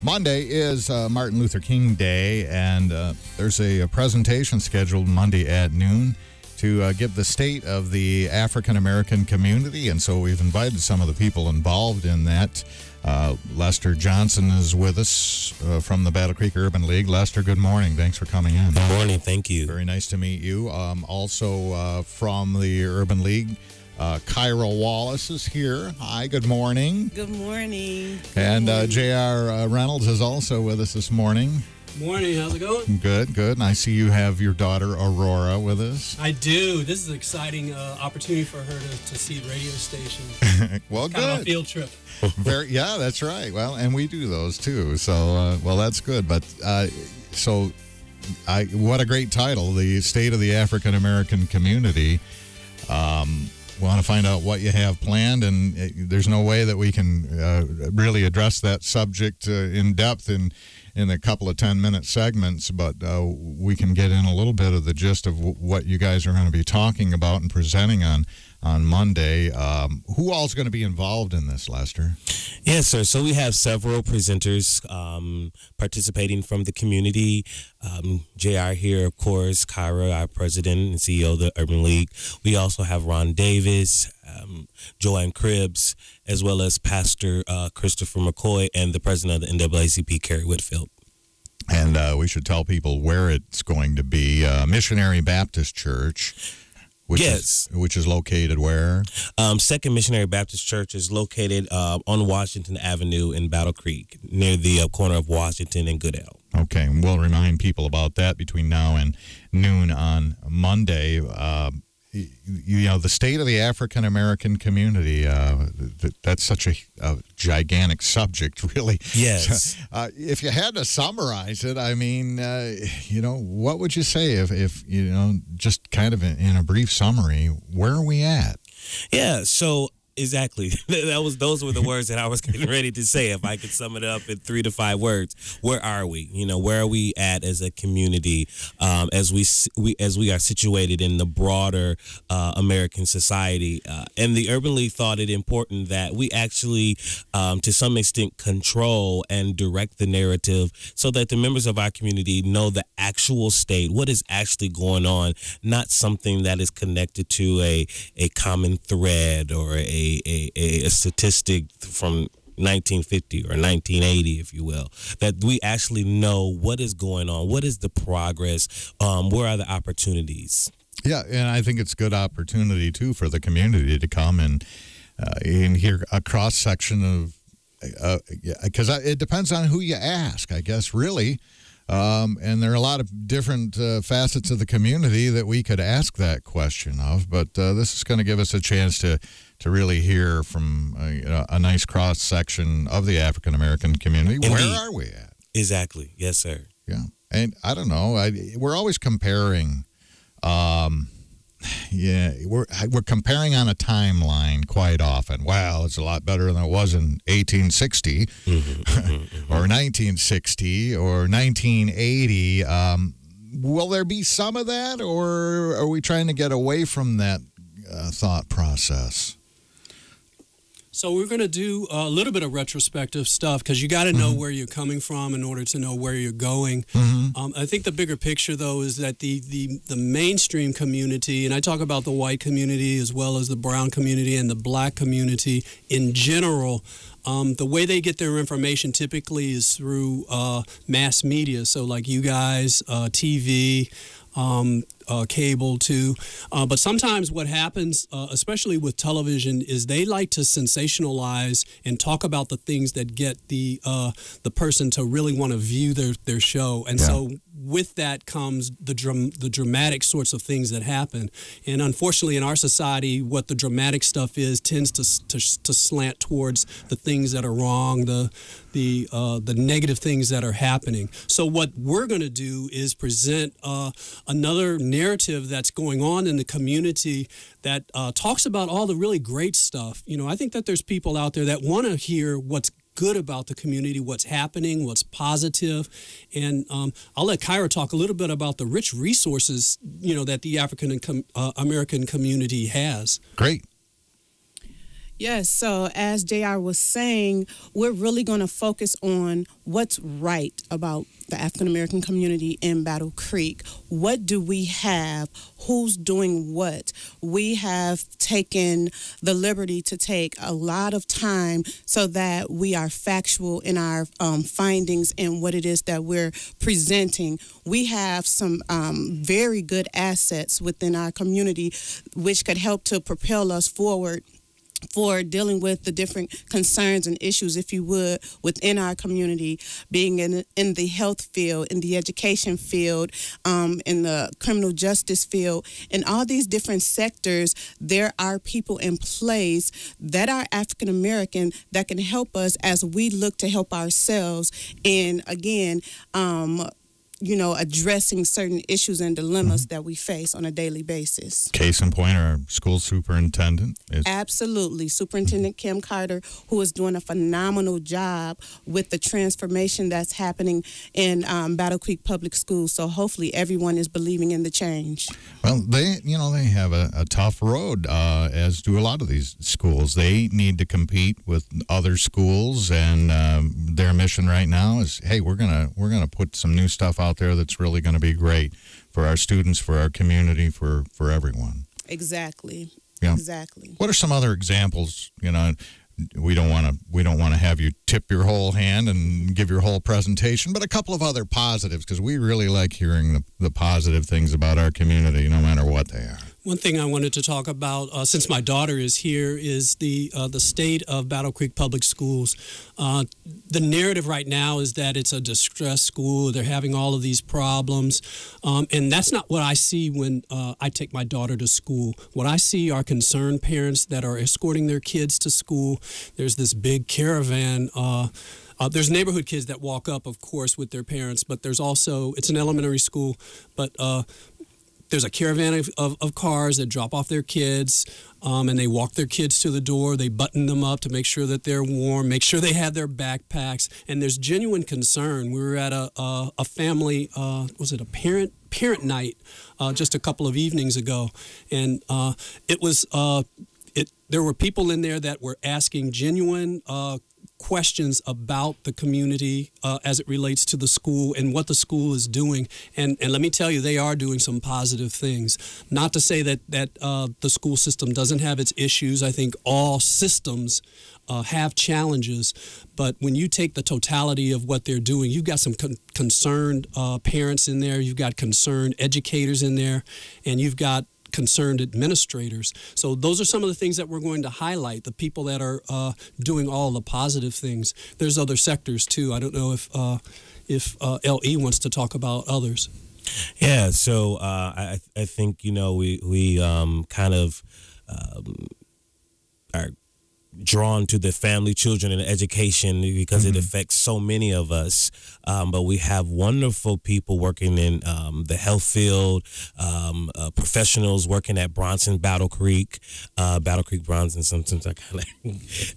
Monday is Martin Luther King Day, and there's a presentation scheduled Monday at noon to give the state of the African American community, and so we've invited some of the people involved in that. Lester Johnson is with us from the Battle Creek Urban League. Lester, good morning. Thanks for coming in. Good morning. Thank you. Very nice to meet you. Also from the Urban League, Kyra Wallace is here. Hi, good morning. Good morning. And J.R. Reynolds is also with us this morning. Morning, how's it going? Good, good. And I see you have your daughter Aurora with us. I do. This is an exciting opportunity for her to see the radio station. Well, kind good. of a field trip. Yeah, that's right. Well, and we do those too. So, well, that's good. But what a great title, the State of the African American Community. We want to find out what you have planned, and there's no way that we can really address that subject in depth in a couple of 10-minute segments, but we can get in a little bit of the gist of what you guys are going to be talking about and presenting on Monday. Who all is going to be involved in this, Lester? Yes, sir. So we have several presenters participating from the community. JR here, of course, Kyra, our president and CEO of the Urban League. We also have Ron Davis, Joanne Cribbs, as well as Pastor Christopher McCoy and the president of the NAACP, Kerry Whitfield. And we should tell people where it's going to be. Missionary Baptist Church. Which is located where? Second Missionary Baptist Church is located on Washington Avenue in Battle Creek, near the corner of Washington and Goodell. Okay, and we'll remind people about that between now and noon on Monday. You know, the state of the African American community, that's such a gigantic subject, really. Yes. So, if you had to summarize it, I mean, what would you say if just kind of in a brief summary, where are we at? Yeah, so exactly. Those were the words that I was getting ready to say. If I could sum it up in 3 to 5 words, where are we? Where are we at as a community, as we are situated in the broader American society? And the Urban League thought it important that we actually, to some extent, control and direct the narrative so that the members of our community know the actual state, what is actually going on, not something that is connected to a common thread or a statistic from 1950 or 1980, if you will, that we actually know what is going on, what is the progress, where are the opportunities. Yeah, and I think it's a good opportunity, too, for the community to come and hear a cross-section of, because it depends on who you ask, I guess, really. And there are a lot of different facets of the community that we could ask that question of, but this is going to give us a chance to really hear from a nice cross-section of the African-American community. Indeed. Where are we at? Exactly. Yes, sir. Yeah. And I don't know. We're always comparing. We're comparing on a timeline quite often. Well, it's a lot better than it was in 1860 or 1960 or 1980. Will there be some of that, or are we trying to get away from that thought process? So we're going to do a little bit of retrospective stuff because you got to know where you're coming from in order to know where you're going. I think the bigger picture, though, is that the mainstream community, and I talk about the white community as well as the brown community and the black community in general, the way they get their information typically is through mass media. So like you guys, TV, cable too, but sometimes what happens, especially with television, is they like to sensationalize and talk about the things that get the person to really want to view their show, and so with that comes the dramatic sorts of things that happen. And unfortunately, in our society, what the dramatic stuff is tends to slant towards the things that are wrong, the negative things that are happening. So what we're going to do is present another narrative that's going on in the community that talks about all the really great stuff. I think that there's people out there that want to hear what's good about the community, what's happening, what's positive. And I'll let Kyra talk a little bit about the rich resources, that the African American community has. Great. Yes, so as JR was saying, we're really going to focus on what's right about the African American community in Battle Creek. What do we have? Who's doing what? We have taken the liberty to take a lot of time so that we are factual in our findings and what it is that we're presenting. We have some very good assets within our community which could help to propel us forward for dealing with the different concerns and issues, if you would, within our community, being in the health field, in the education field, in the criminal justice field, in all these different sectors. There are people in place that are African American that can help us as we look to help ourselves in, again, addressing certain issues and dilemmas that we face on a daily basis. Case in point, our school superintendent is... Absolutely. Superintendent Kim Carter, who is doing a phenomenal job with the transformation that's happening in Battle Creek Public Schools. So hopefully everyone is believing in the change. Well, they have a tough road, as do a lot of these schools. They need to compete with other schools, and their mission right now is, hey, we're gonna put some new stuff out there that's really going to be great for our students, for our community, for everyone. Exactly. Yeah. Exactly. What are some other examples? We don't want to have you tip your whole hand and give your whole presentation, but a couple of other positives, because we really like hearing the positive things about our community, no matter what they are. One thing I wanted to talk about, since my daughter is here, is the state of Battle Creek Public Schools. The narrative right now is that it's a distressed school. They're having all of these problems. And that's not what I see when I take my daughter to school. What I see are concerned parents that are escorting their kids to school. There's this big caravan. There's neighborhood kids that walk up, of course, with their parents, but there's also, it's an elementary school, but there's a caravan of cars that drop off their kids, and they walk their kids to the door. They button them up to make sure that they're warm, make sure they have their backpacks, and there's genuine concern. We were at a family, was it a parent night just a couple of evenings ago, and it was there were people in there that were asking genuine questions about the community as it relates to the school and what the school is doing. And let me tell you, they are doing some positive things. Not to say that the school system doesn't have its issues. I think all systems have challenges. But when you take the totality of what they're doing, you've got some concerned parents in there. You've got concerned educators in there. And you've got concerned administrators. So those are some of the things that we're going to highlight, the people that are doing all the positive things. There's other sectors too. I don't know if LE wants to talk about others. Yeah, so I think, we kind of are drawn to the family, children, and education because it affects so many of us. But we have wonderful people working in the health field, professionals working at Bronson, Battle Creek, Bronson. Sometimes I kind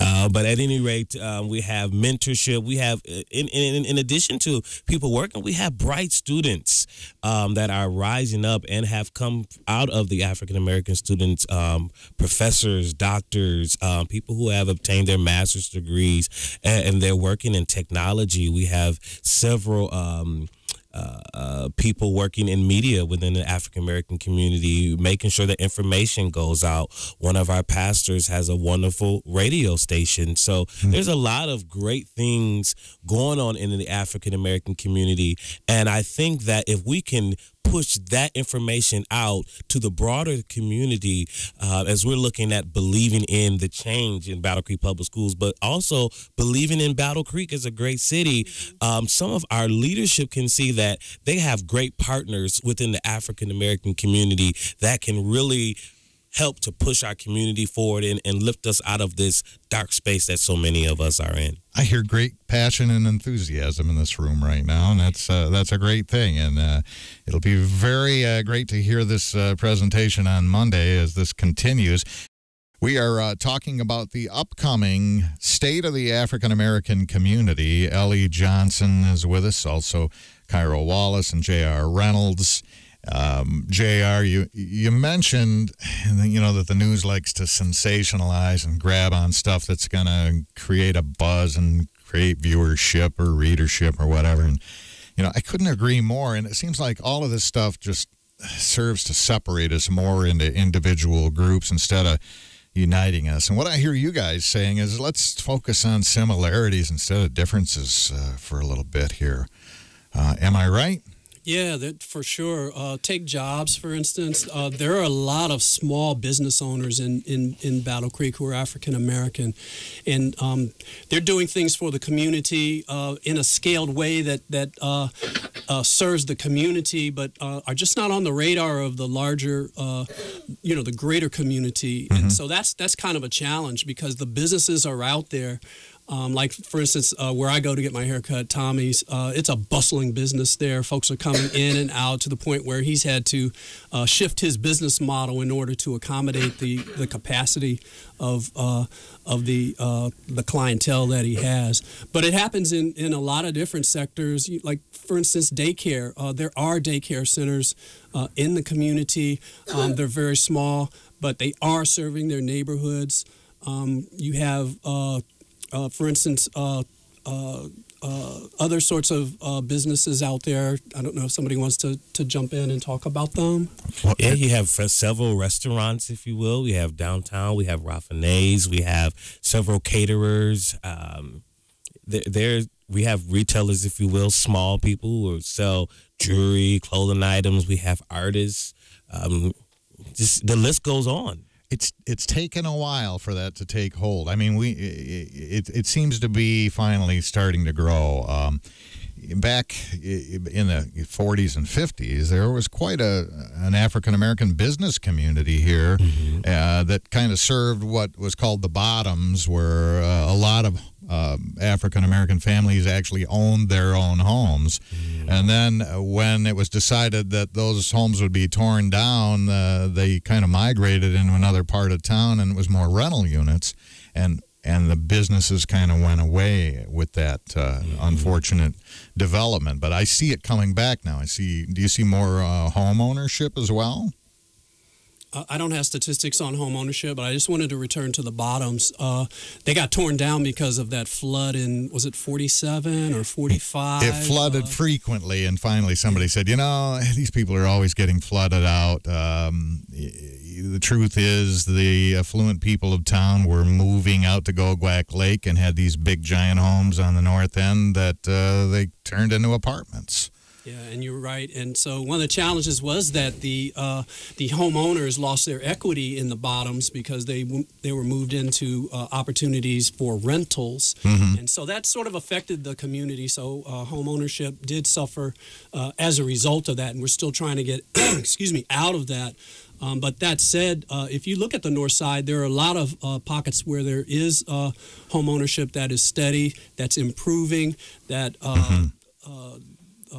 of, but at any rate, we have mentorship. We have, in addition to people working, we have bright students that are rising up and have come out of the African American students, professors, doctors, people who have obtained their master's degrees, and they're working in technology. We have several people working in media within the African American community, making sure that information goes out. One of our pastors has a wonderful radio station. So there's a lot of great things going on in the African American community. And I think that if we can push that information out to the broader community, as we're looking at believing in the change in Battle Creek Public Schools, but also believing in Battle Creek as a great city, some of our leadership can see that they have great partners within the African American community that can really help to push our community forward and lift us out of this dark space that so many of us are in. I hear great passion and enthusiasm in this room right now, and that's a great thing. And it'll be very great to hear this presentation on Monday as this continues. We are talking about the upcoming State of the African American Community. Ellie Johnson is with us, also Kyra Wallace and J.R. Reynolds. JR, you mentioned, that the news likes to sensationalize and grab on stuff that's going to create a buzz and create viewership or readership or whatever. And, I couldn't agree more. And it seems like all of this stuff just serves to separate us more into individual groups instead of uniting us. And what I hear you guys saying is let's focus on similarities instead of differences for a little bit here. Am I right? Yeah, that for sure. Take jobs, for instance. There are a lot of small business owners in Battle Creek who are African American, and they're doing things for the community in a scaled way that serves the community, but are just not on the radar of the larger, the greater community. Mm-hmm. And so that's kind of a challenge because the businesses are out there. Like, for instance, where I go to get my haircut, Tommy's, it's a bustling business there. Folks are coming in and out to the point where he's had to shift his business model in order to accommodate the capacity of the clientele that he has. But it happens in a lot of different sectors. Like, for instance, daycare. There are daycare centers in the community. They're very small, but they are serving their neighborhoods. You have... for instance, other sorts of businesses out there. I don't know if somebody wants to jump in and talk about them. Yeah, you have several restaurants, if you will. We have downtown. We have Raffinet's. We have several caterers. We have retailers, if you will, small people who sell jewelry, clothing items. We have artists. Just the list goes on. It's taken a while for that to take hold. I mean, it seems to be finally starting to grow. Back in the 40s and 50s, there was quite an African-American business community here that kind of served what was called the bottoms, where a lot of African-American families actually owned their own homes. And then when it was decided that those homes would be torn down, they kind of migrated into another part of town, and it was more rental units. And the businesses kind of went away with that unfortunate development. But I see it coming back now. Do you see more home ownership as well? I don't have statistics on home ownership, but I just wanted to return to the bottoms. They got torn down because of that flood in, was it 47 or 45? It flooded frequently, and finally somebody said, these people are always getting flooded out. The truth is the affluent people of town were moving out to Gogwak Lake and had these big giant homes on the north end that they turned into apartments. Yeah, and you're right. And so one of the challenges was that the homeowners lost their equity in the bottoms because they were moved into opportunities for rentals. Mm-hmm. And so that sort of affected the community. So home ownership did suffer as a result of that. And we're still trying to get, out of that. But that said, if you look at the north side, there are a lot of pockets where there is home ownership that is steady, that's improving, that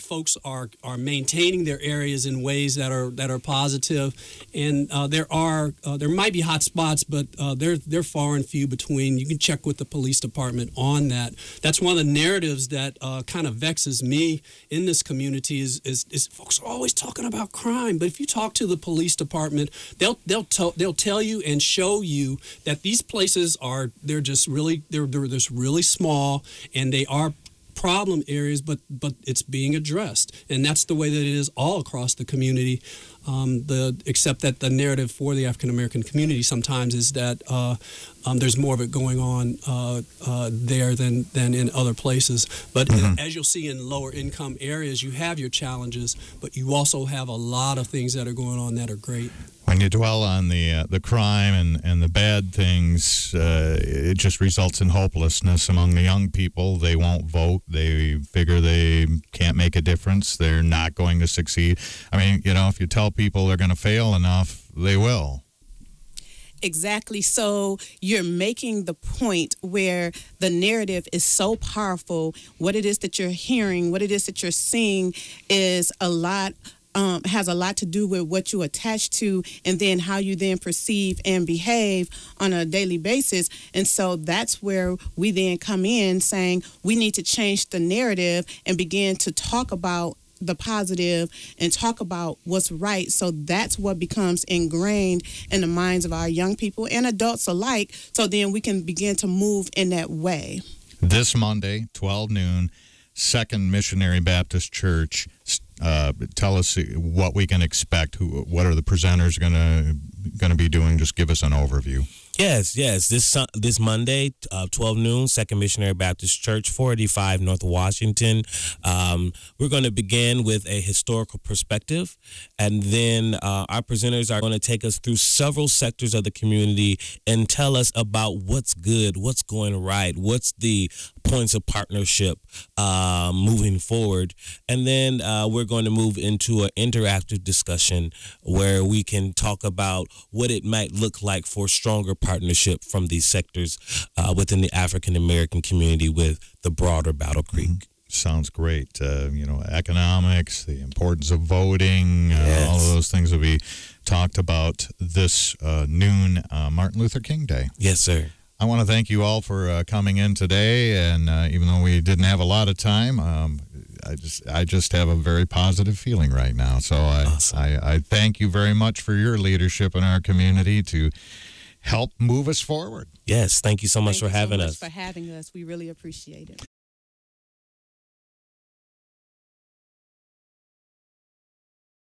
folks are maintaining their areas in ways that are positive, and there might be hot spots, but they're far and few between. You can check with the police department on that. That's one of the narratives that kind of vexes me in this community is folks are always talking about crime, but if you talk to the police department, they'll tell you and show you that these places they're just really small, and they are problem areas, but it's being addressed, and that's the way that it is all across the community. Except that the narrative for the African American community sometimes is that there's more of it going on there than in other places. But as you'll see in lower income areas, you have your challenges, but you also have a lot of things that are going on that are great. When you dwell on the crime and the bad things, it just results in hopelessness among the young people. They won't vote. They figure they can't make a difference. They're not going to succeed. I mean, if you tell people they're going to fail enough, they will. Exactly. So you're making the point where the narrative is so powerful. What it is that you're hearing, what it is that you're seeing is has a lot to do with what you attach to and then how you then perceive and behave on a daily basis. And so that's where we then come in saying we need to change the narrative and begin to talk about the positive and talk about what's right. So that's what becomes ingrained in the minds of our young people and adults alike. So then we can begin to move in that way. This Monday, 12 noon, Second Missionary Baptist Church. Tell us what we can expect. What are the presenters going to be doing? Just give us an overview. Yes. This Monday, 12 noon, Second Missionary Baptist Church, 485 North Washington. We're going to begin with a historical perspective, and then our presenters are going to take us through several sectors of the community and tell us about what's good, what's going right, what's the points of partnership moving forward. And then we're going to move into an interactive discussion where we can talk about what it might look like for stronger partnership from these sectors within the African American community with the broader Battle Creek. Mm-hmm. Sounds great. Economics, the importance of voting, Yes. all of those things will be talked about this noon, Martin Luther King Day. Yes, sir. I want to thank you all for coming in today, and even though we didn't have a lot of time, I just have a very positive feeling right now. So Awesome. I thank you very much for your leadership in our community to help move us forward. Yes, thank you so much for having us. For having us. We really appreciate it.